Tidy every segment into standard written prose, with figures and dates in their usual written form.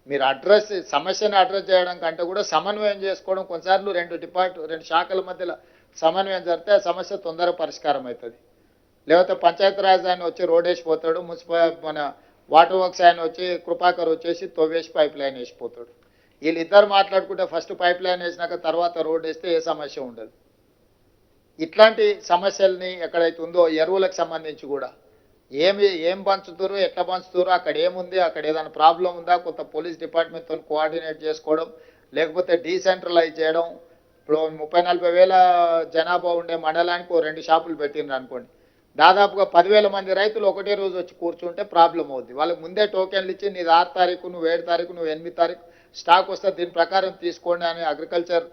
మీరు సమస్యను అడ్రస్ చేయడం కంటే కూడా సమన్వయం చేసుకోవడం, కొన్నిసార్లు రెండు శాఖల మధ్యలో సమన్వయం జరిగితే ఆ సమస్య తొందరగా పరిష్కారం అవుతుంది. లేకపోతే పంచాయతీరాజ్ ఆయన వచ్చి రోడ్ వేసిపోతాడు, మన వాటర్ వర్క్స్ ఆయన వచ్చి కృపాకర్ వచ్చేసి తవ్వేసి పైప్ లైన్ వేసిపోతాడు. వీళ్ళిద్దరు మాట్లాడుకుంటే ఫస్ట్ పైప్ లైన్ వేసినాక తర్వాత రోడ్ వేస్తే ఏ సమస్య ఉండదు. ఇట్లాంటి సమస్యల్ని ఎక్కడైతే ఉందో ఎరువులకు సంబంధించి కూడా ఏం పంచుతారు, ఎట్లా పంచుతారు, అక్కడ ఏముంది, అక్కడ ఏదైనా ప్రాబ్లం ఉందా, కొత్త పోలీస్ డిపార్ట్మెంట్తో కోఆర్డినేట్ చేసుకోవడం, లేకపోతే డీసెంట్రలైజ్ చేయడం. ఇప్పుడు 30-40 వేల జనాభా ఉండే మండలానికి 2 షాపులు పెట్టిండ్రు అనుకోండి, దాదాపుగా 10,000 మంది రైతులు ఒకటే రోజు వచ్చి కూర్చుంటే ప్రాబ్లం అవుద్ది. వాళ్ళకి ముందే టోకెన్లు ఇచ్చి నీది 6 తారీఖు, నువ్వు 7 తారీఖు, నువ్వు 8 తారీఖు స్టాక్ వస్తే దీని ప్రకారం తీసుకోండి అని అగ్రికల్చర్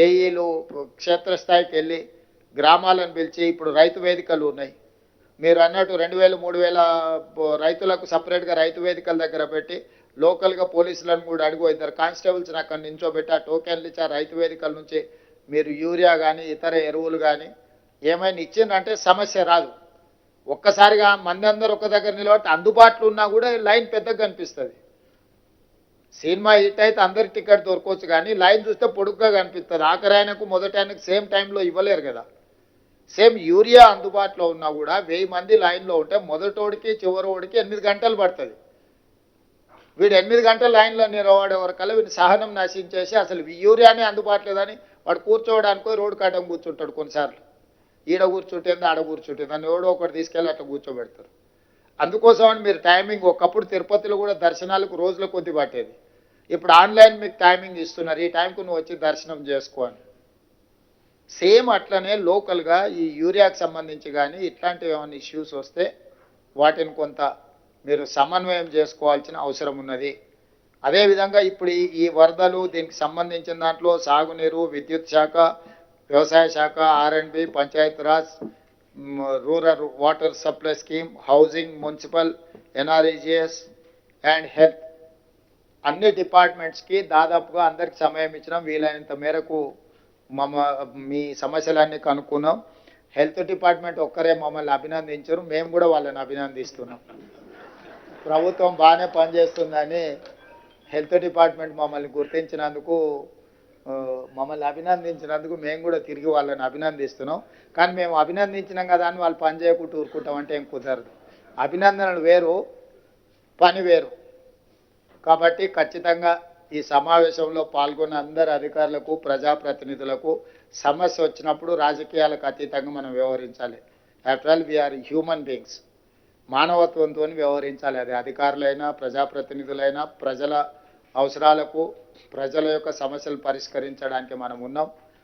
ఏఈలు క్షేత్రస్థాయికి వెళ్ళి గ్రామాలను పిలిచి, ఇప్పుడు రైతు వేదికలు ఉన్నాయి, మీరు అన్నట్టు 2,000, 3,000 రైతులకు సపరేట్గా రైతు వేదికల దగ్గర పెట్టి లోకల్గా పోలీసులను కూడా అడుగు, 2 కానిస్టేబుల్స్ని అక్కడ నించోబెట్టి ఆ టోకెన్లు ఇచ్చి ఆ రైతు వేదికల నుంచి మీరు యూరియా కానీ ఇతర ఎరువులు కానీ ఏమైనా ఇచ్చిందంటే సమస్య రాదు. ఒక్కసారిగా మంది అందరూ ఒక దగ్గర నిలబట్టి అందుబాటులో ఉన్నా కూడా లైన్ పెద్దగా కనిపిస్తుంది. సినిమా హిట్ అయితే అందరికి టికెట్ దొరకవచ్చు, కానీ లైన్ చూస్తే పొడుగ్గా కనిపిస్తుంది. ఆఖరి ఆయనకు మొదటి ఆయనకు సేమ్ టైంలో ఇవ్వలేరు కదా. సేమ్ యూరియా అందుబాటులో ఉన్నా కూడా 1000 మంది లైన్లో ఉంటే మొదటోడికి చివరోడికి 8 గంటలు పడుతుంది. వీడు 8 గంటల లైన్లో నిలబడే వరకల్లా వీడిని సహనం నశించేసి అసలు యూరియానే అందుబాటులేదని వాడు కూర్చోవడానికి రోడ్డు కట్టం కూర్చుంటాడు. కొన్నిసార్లు ఈడ కూర్చుంటుంది, ఆడ కూర్చుంటుంది అని ఎవడో ఒకటి తీసుకెళ్ళి అట్లా కూర్చోబెడతారు. అందుకోసమని మీరు టైమింగ్, ఒకప్పుడు తిరుపతిలో కూడా దర్శనాలకు రోజుల కొద్ది పట్టేది, ఇప్పుడు ఆన్లైన్ మీకు టైమింగ్ ఇస్తున్నారు, ఈ టైంకు నువ్వు వచ్చి దర్శనం చేసుకో అని. సేమ్ అట్లనే లోకల్గా ఈ యూరియాకి సంబంధించి కానీ ఇట్లాంటివి ఏమైనా ఇష్యూస్ వస్తే వాటిని కొంత మీరు సమన్వయం చేసుకోవాల్సిన అవసరం ఉన్నది. అదేవిధంగా ఇప్పుడు ఈ వరదలు దీనికి సంబంధించిన దాంట్లో సాగునీరు, విద్యుత్ శాఖ, వ్యవసాయ శాఖ, R&B, Panchayati Raj, rural water supply scheme, housing, municipal, NREGS and health, అన్ని డిపార్ట్మెంట్స్కి దాదాపుగా అందరికి సమయం ఇచ్చినాం. వీలైనంత మేరకు మీ సమస్యలన్నీ కనుక్కున్నాం. హెల్త్ డిపార్ట్మెంట్ ఒక్కరే మమ్మల్ని అభినందించారు, మేము కూడా వాళ్ళని అభినందిస్తున్నాం. ప్రభుత్వం బాగానే పనిచేస్తుందని హెల్త్ డిపార్ట్మెంట్ మమ్మల్ని గుర్తించినందుకు, మమ్మల్ని అభినందించినందుకు మేము కూడా తిరిగి వాళ్ళని అభినందిస్తున్నాం. కానీ మేము అభినందించినాం కదా అని వాళ్ళు పని చేయకుండా ఊరుకుంటాం అంటే ఏం కుదరదు. అభినందనలు వేరు, పని వేరు. కాబట్టి ఖచ్చితంగా ఈ సమావేశంలో పాల్గొన్న అందరు అధికారులకు, ప్రజాప్రతినిధులకు సమస్య వచ్చినప్పుడు రాజకీయాలకు అతీతంగా మనం వ్యవహరించాలి. After all we are human beings, మానవత్వంతో వ్యవహరించాలి. అది అధికారులైనా ప్రజాప్రతినిధులైనా ప్రజల అవసరాలకు, ప్రజల యొక్క సమస్యలు పరిష్కరించడానికి మనం ఉన్నాం.